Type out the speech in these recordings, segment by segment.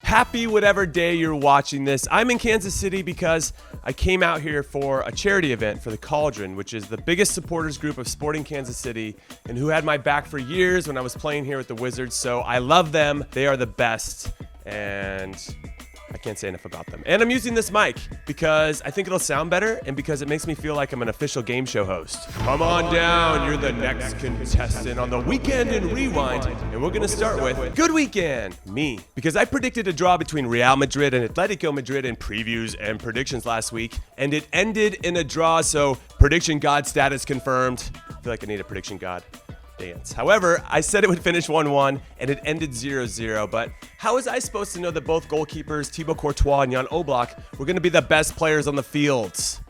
Happy whatever day you're watching this. I'm in Kansas City because I came out here for a charity event for the Cauldron, which is the biggest supporters group of Sporting Kansas City and who had my back for years when I was playing here with the Wizards. So I love them. They are the best. And I can't say enough about them. And I'm using this mic because I think it'll sound better and because it makes me feel like I'm an official game show host. Come on down, you're the next contestant on the Weekend in Rewind. And we're gonna start with Good Weekend, me. Because I predicted a draw between Real Madrid and Atletico Madrid in previews and predictions last week. And it ended in a draw, so prediction god status confirmed. I feel like I need a prediction god dance. However, I said it would finish 1-1 and it ended 0-0, but how was I supposed to know that both goalkeepers, Thibaut Courtois and Jan Oblak, were going to be the best players on the fields?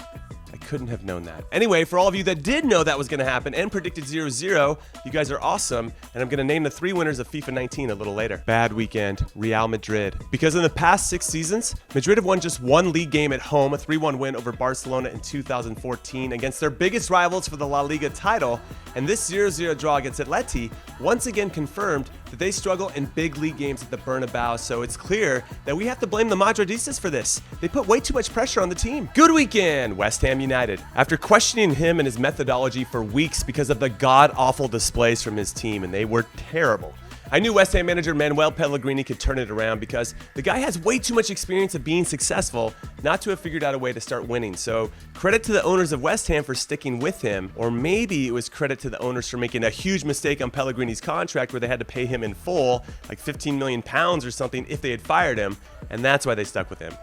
I couldn't have known that. Anyway, for all of you that did know that was going to happen and predicted 0-0, you guys are awesome, and I'm going to name the 3 winners of FIFA 19 a little later. Bad weekend, Real Madrid. Because in the past 6 seasons, Madrid have won just 1 league game at home, a 3-1 win over Barcelona in 2014 against their biggest rivals for the La Liga title, and this 0-0 draw against Atleti once again confirmed that they struggle in big league games at the Bernabeu, so it's clear that we have to blame the Madridistas for this. They put way too much pressure on the team. Good weekend, West Ham United. After questioning him and his methodology for weeks because of the god-awful displays from his team, and they were terrible, I knew West Ham manager Manuel Pellegrini could turn it around because the guy has way too much experience of being successful not to have figured out a way to start winning. So credit to the owners of West Ham for sticking with him, or maybe it was credit to the owners for making a huge mistake on Pellegrini's contract where they had to pay him in full, like 15 million pounds or something if they had fired him, and that's why they stuck with him.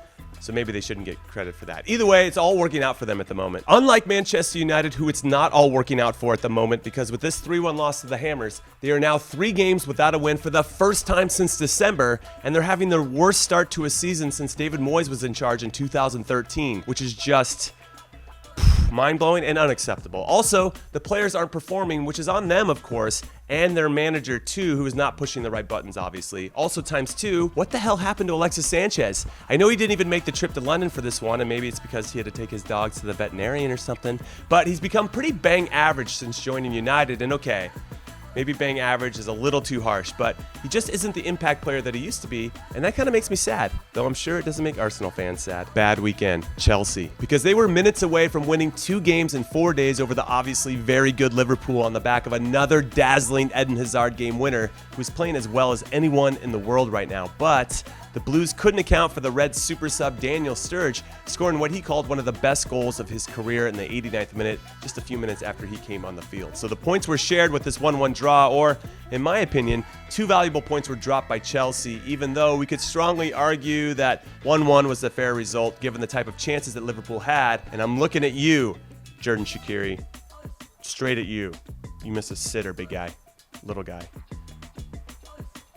So maybe they shouldn't get credit for that. Either way, it's all working out for them at the moment. Unlike Manchester United, who it's not all working out for at the moment, because with this 3-1 loss to the Hammers, they are now 3 games without a win for the first time since December, and they're having their worst start to a season since David Moyes was in charge in 2013, which is just mind-blowing and unacceptable. Also, the players aren't performing, which is on them, of course, and their manager, too, who is not pushing the right buttons, obviously. Also, times 2, what the hell happened to Alexis Sanchez? I know he didn't even make the trip to London for this one, and maybe it's because he had to take his dogs to the veterinarian or something, but he's become pretty bang average since joining United, and okay, maybe bang average is a little too harsh, but he just isn't the impact player that he used to be, and that kind of makes me sad, though I'm sure it doesn't make Arsenal fans sad. Bad weekend, Chelsea. Because they were minutes away from winning 2 games in 4 days over the obviously very good Liverpool on the back of another dazzling Eden Hazard game winner who's playing as well as anyone in the world right now, but the Blues couldn't account for the Red super sub Daniel Sturridge scoring what he called one of the best goals of his career in the 89th minute, just a few minutes after he came on the field. So the points were shared with this 1-1 draw, or, in my opinion, 2 valuable points were dropped by Chelsea, even though we could strongly argue that 1-1 was the fair result given the type of chances that Liverpool had. And I'm looking at you, Jordan Shaqiri. Straight at you. You missed a sitter, big guy. Little guy.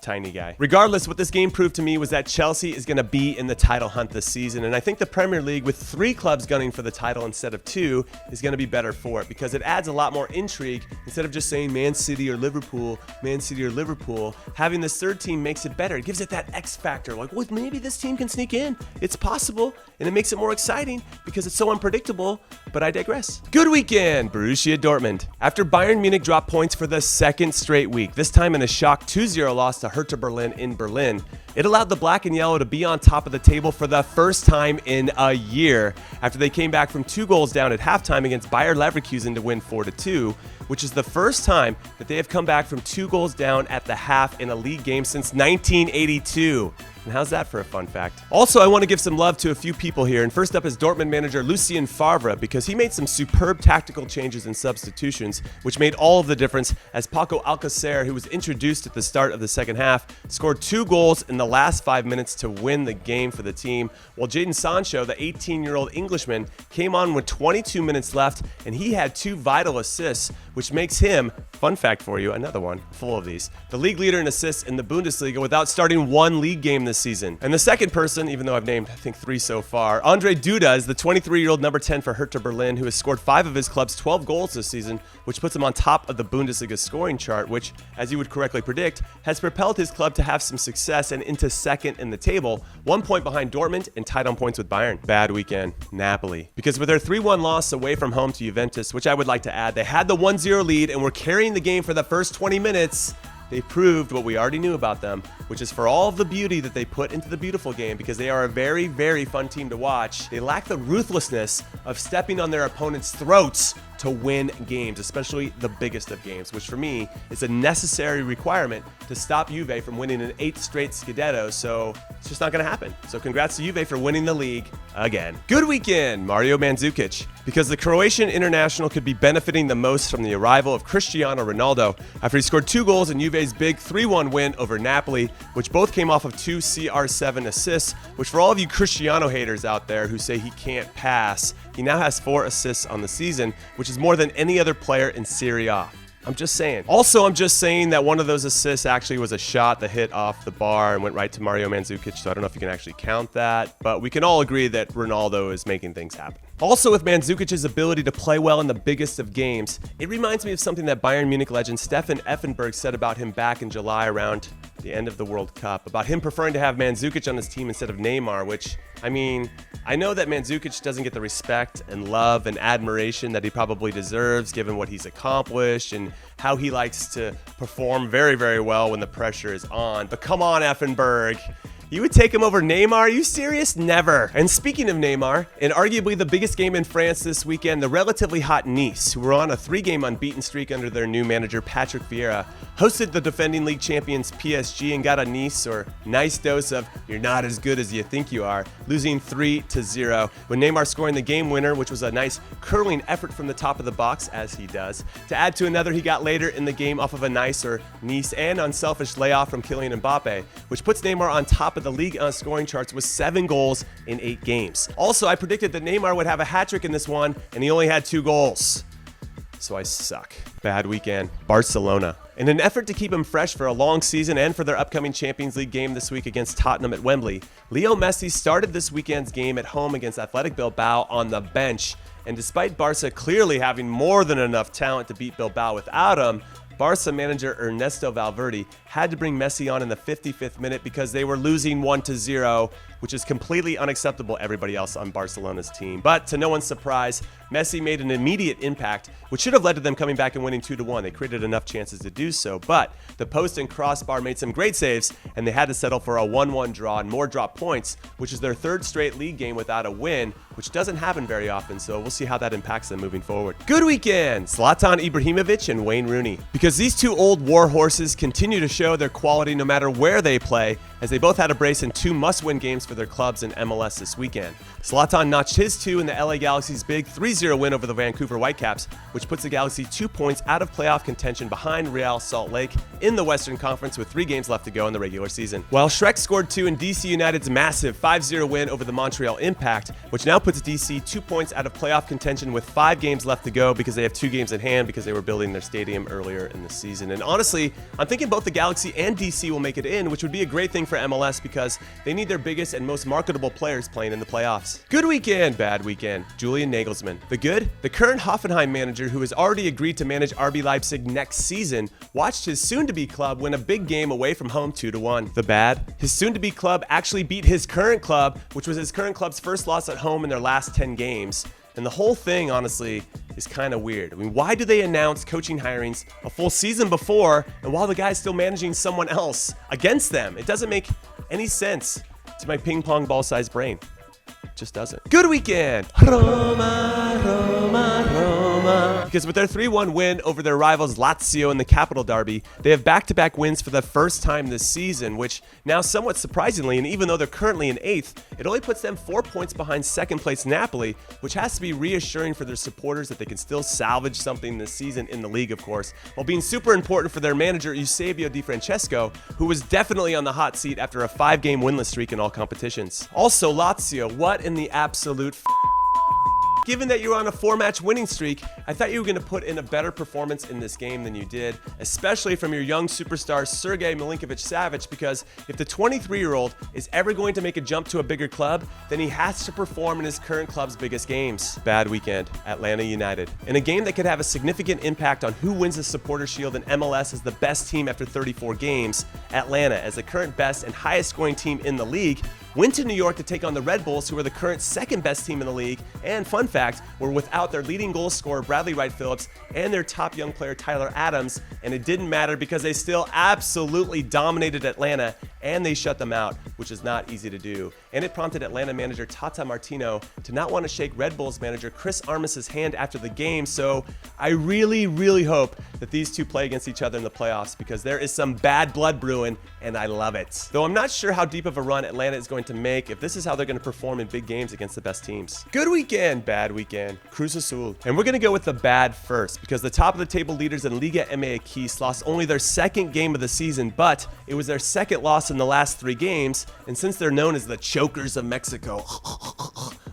Tiny guy. Regardless, what this game proved to me was that Chelsea is going to be in the title hunt this season, and I think the Premier League, with 3 clubs gunning for the title instead of 2, is going to be better for it because it adds a lot more intrigue instead of just saying Man City or Liverpool, Man City or Liverpool. Having this third team makes it better. It gives it that X factor, like, well, maybe this team can sneak in. It's possible, and it makes it more exciting because it's so unpredictable, but I digress. Good weekend, Borussia Dortmund. After Bayern Munich dropped points for the 2nd straight week, this time in a shock 2-0 loss to Hertha Berlin in Berlin, it allowed the black and yellow to be on top of the table for the first time in a year after they came back from 2 goals down at halftime against Bayer Leverkusen to win 4-2, which is the first time that they have come back from 2 goals down at the half in a league game since 1982. And how's that for a fun fact? Also, I want to give some love to a few people here, and first up is Dortmund manager Lucien Favre, because he made some superb tactical changes and substitutions, which made all of the difference as Paco Alcacer, who was introduced at the start of the second half, scored 2 goals in the last 5 minutes to win the game for the team, while Jadon Sancho, the 18-year-old Englishman, came on with 22 minutes left, and he had 2 vital assists, which makes him, fun fact for you, another one, full of these, the league leader in assists in the Bundesliga without starting 1 league game this season. And the second person, even though I've named, I think, 3 so far, Andre Duda is the 23-year-old number 10 for Hertha Berlin, who has scored 5 of his club's 12 goals this season, which puts him on top of the Bundesliga scoring chart, which, as you would correctly predict, has propelled his club to have some success and into second in the table, 1 point behind Dortmund and tied on points with Bayern. Bad weekend, Napoli. Because with their 3-1 loss away from home to Juventus, which I would like to add, they had the 1-0 lead and were carrying the game for the first 20 minutes, they proved what we already knew about them, which is for all of the beauty that they put into the beautiful game, because they are a very, very fun team to watch, they lack the ruthlessness of stepping on their opponents' throats to win games, especially the biggest of games, which for me is a necessary requirement to stop Juve from winning an 8th straight Scudetto, so it's just not going to happen. So congrats to Juve for winning the league again. Good weekend, Mario Mandzukic, because the Croatian international could be benefiting the most from the arrival of Cristiano Ronaldo after he scored 2 goals in Juve's big 3-1 win over Napoli, which both came off of 2 CR7 assists, which for all of you Cristiano haters out there who say he can't pass, he now has 4 assists on the season, which is more than any other player in Serie A. I'm just saying. Also, I'm just saying that one of those assists actually was a shot that hit off the bar and went right to Mario Mandzukic, so I don't know if you can actually count that, but we can all agree that Ronaldo is making things happen. Also, with Mandzukic's ability to play well in the biggest of games, it reminds me of something that Bayern Munich legend Stefan Effenberg said about him back in July around the end of the World Cup, about him preferring to have Mandzukic on his team instead of Neymar, which, I mean, I know that Mandzukic doesn't get the respect and love and admiration that he probably deserves given what he's accomplished and how he likes to perform very, very well when the pressure is on. But come on, Effenberg. You would take him over Neymar? Are you serious? Never. And speaking of Neymar, in arguably the biggest game in France this weekend, the relatively hot Nice, who were on a 3-game unbeaten streak under their new manager Patrick Vieira, hosted the defending league champions PSG and got a nice dose of "you're not as good as you think you are," losing 3-0, with Neymar scoring the game winner, which was a nice curling effort from the top of the box, as he does, to add to another he got later in the game off of a nice and unselfish layoff from Kylian Mbappe, which puts Neymar on top of the league scoring charts with 7 goals in 8 games. Also, I predicted that Neymar would have a hat-trick in this one, and he only had 2 goals. So I suck. Bad weekend. Barcelona. In an effort to keep him fresh for a long season and for their upcoming Champions League game this week against Tottenham at Wembley, Leo Messi started this weekend's game at home against Athletic Bilbao on the bench. And despite Barca clearly having more than enough talent to beat Bilbao without him, Barca manager Ernesto Valverde had to bring Messi on in the 55th minute because they were losing 1-0, which is completely unacceptable to everybody else on Barcelona's team. But to no one's surprise, Messi made an immediate impact, which should have led to them coming back and winning 2-1. They created enough chances to do so, but the post and crossbar made some great saves, and they had to settle for a 1-1 draw and more drop points, which is their 3rd straight league game without a win, which doesn't happen very often, so we'll see how that impacts them moving forward. Good weekend! Zlatan Ibrahimovic and Wayne Rooney. Because these 2 old war horses continue to show their quality no matter where they play, as they both had a brace in 2 must-win games for their clubs in MLS this weekend. Zlatan notched his 2 in the LA Galaxy's big 3-0 win over the Vancouver Whitecaps, which puts the Galaxy 2 points out of playoff contention behind Real Salt Lake in the Western Conference with 3 games left to go in the regular season. While Shrek scored 2 in DC United's massive 5-0 win over the Montreal Impact, which now puts DC 2 points out of playoff contention with 5 games left to go because they have 2 games in hand because they were building their stadium earlier in the season. And honestly, I'm thinking both the Galaxy and DC will make it in, which would be a great thing for MLS because they need their biggest and most marketable players playing in the playoffs. Good weekend, bad weekend. Julian Nagelsmann. The good? The current Hoffenheim manager, who has already agreed to manage RB Leipzig next season, watched his soon-to-be club win a big game away from home 2-1. The bad? His soon-to-be club actually beat his current club, which was his current club's first loss at home in their last 10 games. And the whole thing, honestly, is kind of weird. I mean, why do they announce coaching hirings a full season before and while the guy's still managing someone else against them? It doesn't make any sense to my ping pong ball-sized brain. It just doesn't. Good weekend! Roma, Roma, Roma. Because with their 3-1 win over their rivals Lazio in the Capital Derby, they have back-to-back wins for the first time this season, which now somewhat surprisingly, and even though they're currently in 8th, it only puts them 4 points behind second-place Napoli, which has to be reassuring for their supporters that they can still salvage something this season in the league, of course, while being super important for their manager Eusebio Di Francesco, who was definitely on the hot seat after a 5-game winless streak in all competitions. Also, Lazio, what in the absolute Given that you were on a 4-match winning streak, I thought you were going to put in a better performance in this game than you did, especially from your young superstar Sergei Milinkovic-Savic, because if the 23-year-old is ever going to make a jump to a bigger club, then he has to perform in his current club's biggest games. Bad weekend, Atlanta United. In a game that could have a significant impact on who wins the Supporters' Shield and MLS as the best team after 34 games, Atlanta, as the current best and highest scoring team in the league, went to New York to take on the Red Bulls, who are the current second best team in the league, and fun fact, were without their leading goal scorer Bradley Wright Phillips and their top young player Tyler Adams, and it didn't matter because they still absolutely dominated Atlanta, and they shut them out, which is not easy to do. And it prompted Atlanta manager Tata Martino to not want to shake Red Bulls manager Chris Armas's hand after the game, so I really hope that these two play against each other in the playoffs, because there is some bad blood brewing, and I love it. Though I'm not sure how deep of a run Atlanta is going to make if this is how they're going to perform in big games against the best teams. Good weekend, bad weekend. Cruz Azul. And we're going to go with the bad first, because the top of the table leaders in Liga MX lost only their second game of the season, but it was their second loss in the last 3 games, and since they're known as the chokers of Mexico,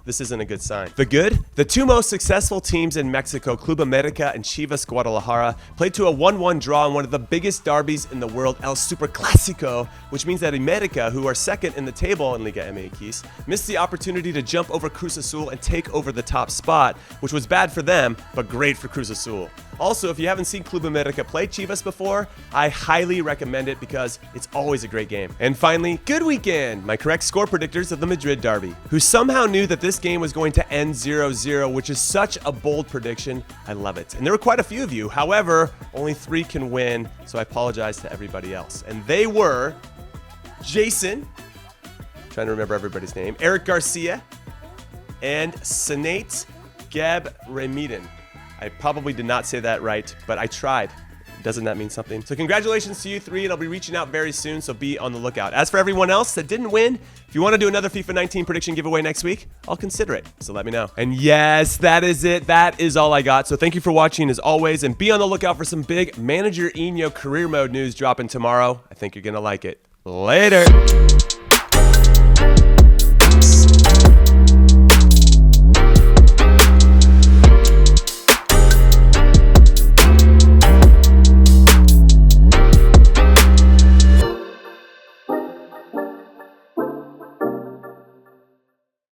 this isn't a good sign. The good? The 2 most successful teams in Mexico, Club America and Chivas Guadalajara, played to a 1-1 draw in one of the biggest derbies in the world, El Superclásico, which means that America, who are second in the table in Liga MX, missed the opportunity to jump over Cruz Azul and take over the top spot, which was bad for them, but great for Cruz Azul. Also, if you haven't seen Club America play Chivas before, I highly recommend it because it's always a great game. And finally, good weekend! My correct score predictors of the Madrid derby, who somehow knew that this game was going to end 0-0, which is such a bold prediction. I love it. And there were quite a few of you. However, only 3 can win, so I apologize to everybody else. And they were Jason, trying to remember everybody's name, Eric Garcia, and Senate Gab Remiden. I probably did not say that right, but I tried. Doesn't that mean something? So congratulations to you 3, and I'll be reaching out very soon, so be on the lookout. As for everyone else that didn't win, if you want to do another FIFA 19 prediction giveaway next week, I'll consider it, so let me know. And yes, that is it. That is all I got. So thank you for watching as always, and be on the lookout for some big Manager Eno career mode news dropping tomorrow. I think you're going to like it. Later.